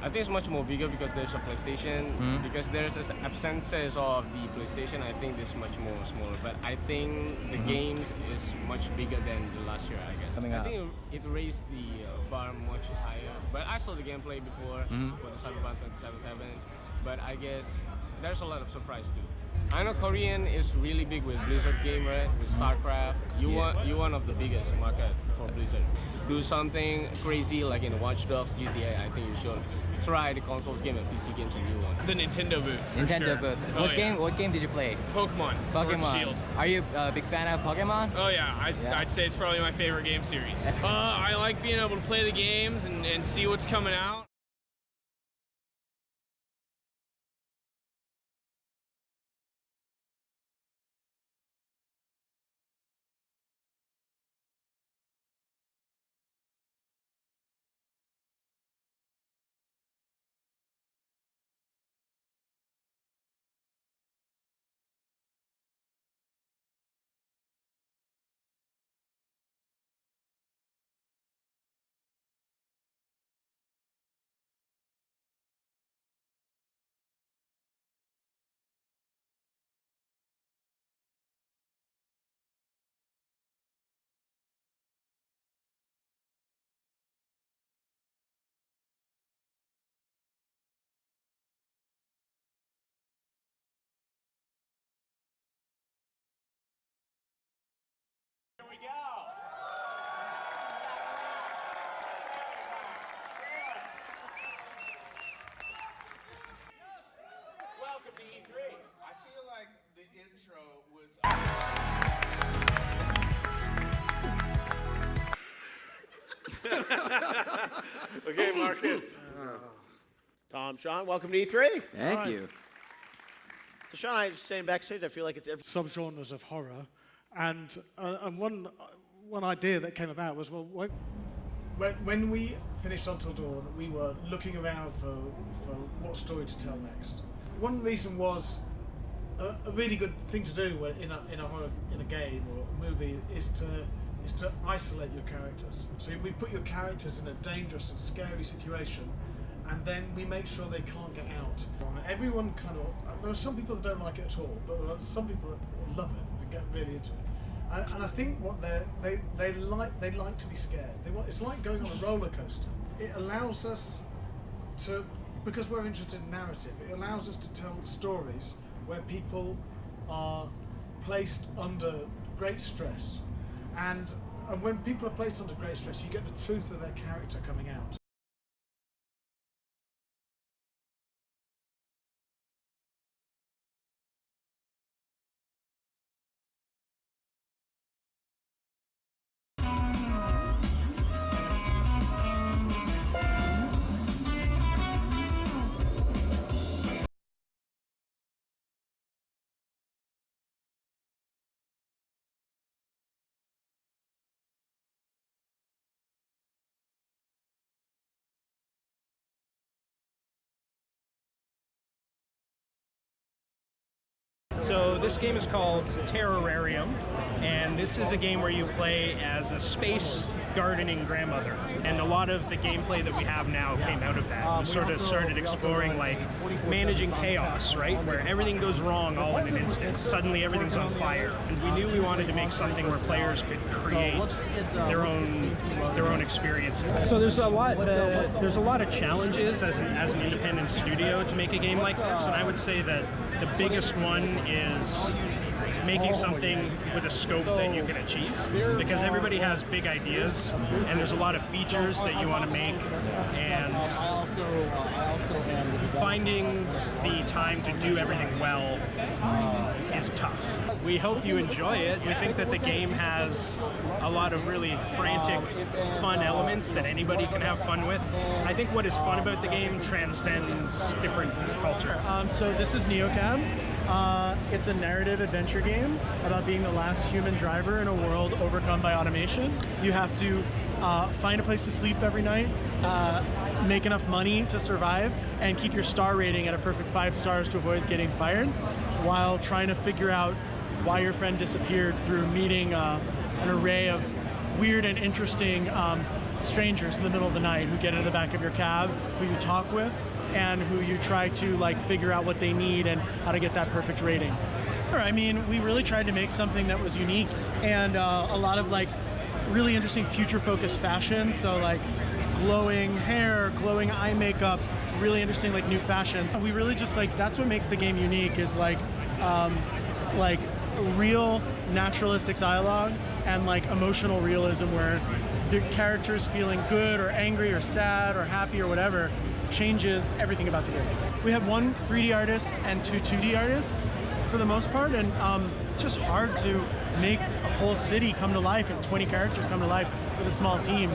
I think it's much more bigger because there's a PlayStation. Because there's an absences of the PlayStation. I think this is much more smaller. But I think the games is much bigger than the last year. I guess. I think it raised the bar much higher. But I saw the gameplay before for the Cyberpunk 2077. But I guess there's a lot of surprise too. I know Korean is really big with Blizzard game, right? With StarCraft. You're one of the biggest market for Blizzard. Do something crazy like in Watch Dogs, GTA. I think you should try the consoles game and PC games and new one. The Nintendo booth. Nintendo booth. What game did you play? Pokemon. Sword and Shield. Are you a big fan of Pokemon? Oh yeah, I'd say it's probably my favorite game series. I like being able to play the games and see what's coming out. Here we go. Welcome to E3. I feel like the intro was. Okay, Marcus. Tom, Sean, welcome to E3. Thank you. So, Sean, I was saying backstage, I feel like it's every subgenres of horror, and one idea that came about was, well, when we finished Until Dawn, we were looking around for what story to tell next. One reason was a really good thing to do in a game or a movie is to isolate your characters. So we put your characters in a dangerous and scary situation, and then we make sure they can't get out. Everyone kind of, there are some people that don't like it at all, but there are some people that love it and get really into it. And I think what they like to be scared. It's like going on a roller coaster. It allows us to, because we're interested in narrative, it allows us to tell stories where people are placed under great stress. And when people are placed under great stress, you get the truth of their character coming out. So this game is called Terrarium, and this is a game where you play as a space gardening grandmother. And a lot of the gameplay that we have now came out of that. We sort of started exploring like managing chaos, right? Where everything goes wrong all in an instant. Suddenly everything's on fire. And we knew we wanted to make something where players could create their own experiences. So there's a lot of challenges as an independent studio to make a game like this, and I would say that the biggest one is making something with a scope that you can achieve, because everybody has big ideas and there's a lot of features that you want to make, and finding the time to do everything well is tough. We hope you enjoy it. We think that the game has a lot of really frantic, fun elements that anybody can have fun with. I think what is fun about the game transcends different culture. So this is Neocab. It's a narrative adventure game about being the last human driver in a world overcome by automation. You have to find a place to sleep every night, make enough money to survive, and keep your star rating at a perfect 5 stars to avoid getting fired, while trying to figure out why your friend disappeared through meeting an array of weird and interesting strangers in the middle of the night who get into the back of your cab, who you talk with, and who you try to like figure out what they need and how to get that perfect rating. I mean, we really tried to make something that was unique and a lot of like really interesting future-focused fashion. So like glowing hair, glowing eye makeup, really interesting like new fashions. We really just like, that's what makes the game unique is like real naturalistic dialogue and like emotional realism where the characters feeling good or angry or sad or happy or whatever changes everything about the game. We have one 3D artist and two 2D artists for the most part, and it's just hard to make a whole city come to life and 20 characters come to life with a small team.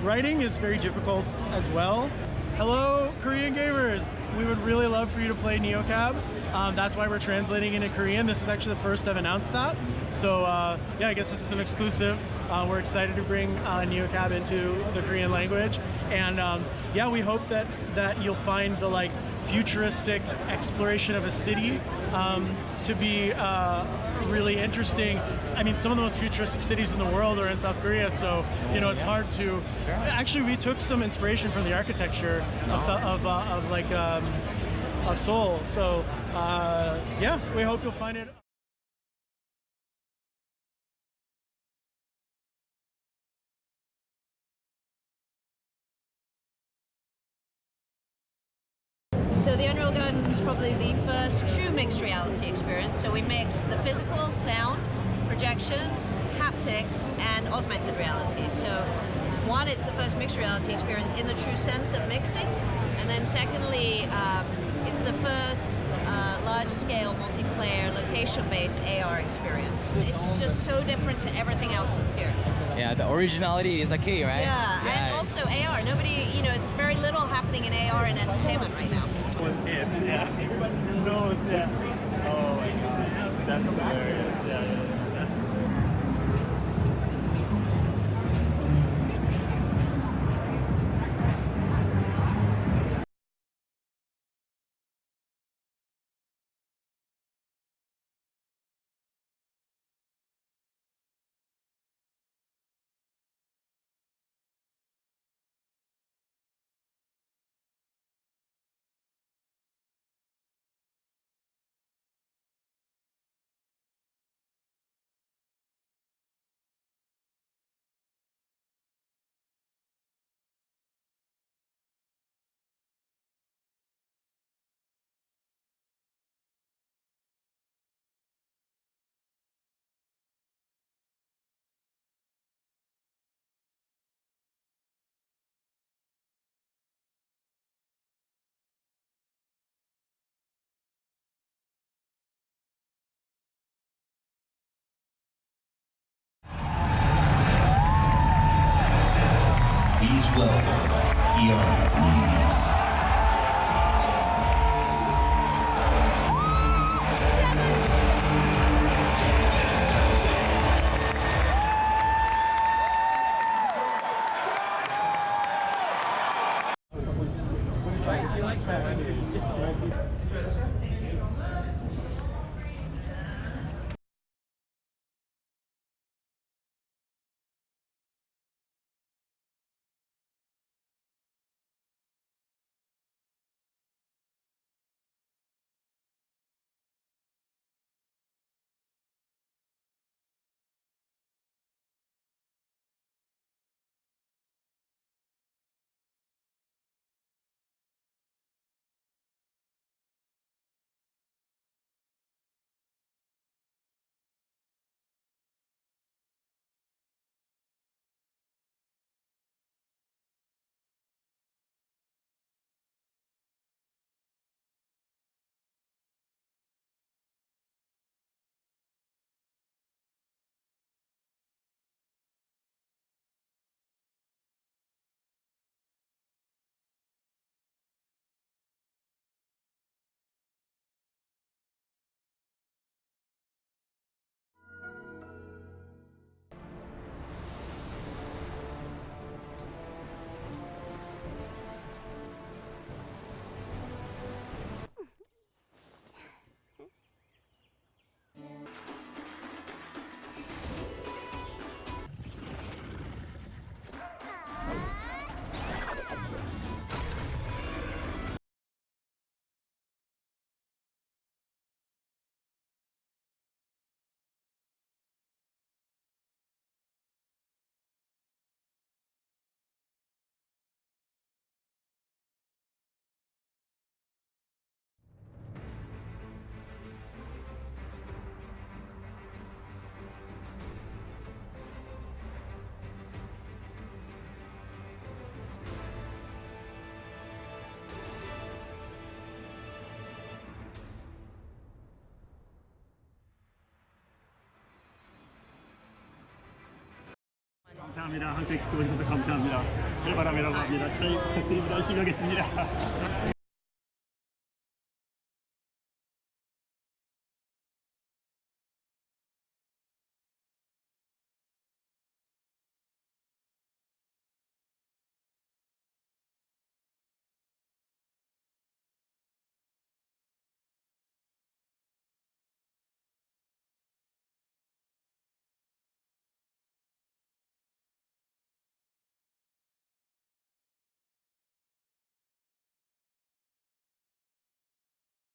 Writing is very difficult as well. Hello, Korean gamers! We would really love for you to play NeoCab. That's why we're translating into Korean. This is actually the first I've announced that. So yeah, I guess this is an exclusive. We're excited to bring NeoCab into the Korean language. And yeah, we hope that you'll find the like futuristic exploration of a city to be really interesting. I mean, some of the most futuristic cities in the world are in South Korea, so you know it's hard to. Sure. Actually, we took some inspiration from the architecture of Seoul. So yeah, we hope you'll find it. So the Unreal Gun is probably the first true mixed reality experience. So we mix the physical, sound, projections, haptics, and augmented reality. So one, it's the first mixed reality experience in the true sense of mixing. And then secondly, it's the first large-scale multiplayer location-based AR experience. It's just so different to everything else that's here. Yeah, the originality is the key, right? Yeah, and also AR. Nobody, you know, it's very little happening in AR in entertainment right now. Yeah. Those, yeah. Oh my god. That's hilarious. Yeah. Please welcome Incheon. 감사합니다. 항상 지켜주셔서 감사합니다. 헬바람이라고 합니다. 잘 부탁드립니다. 열심히 하겠습니다.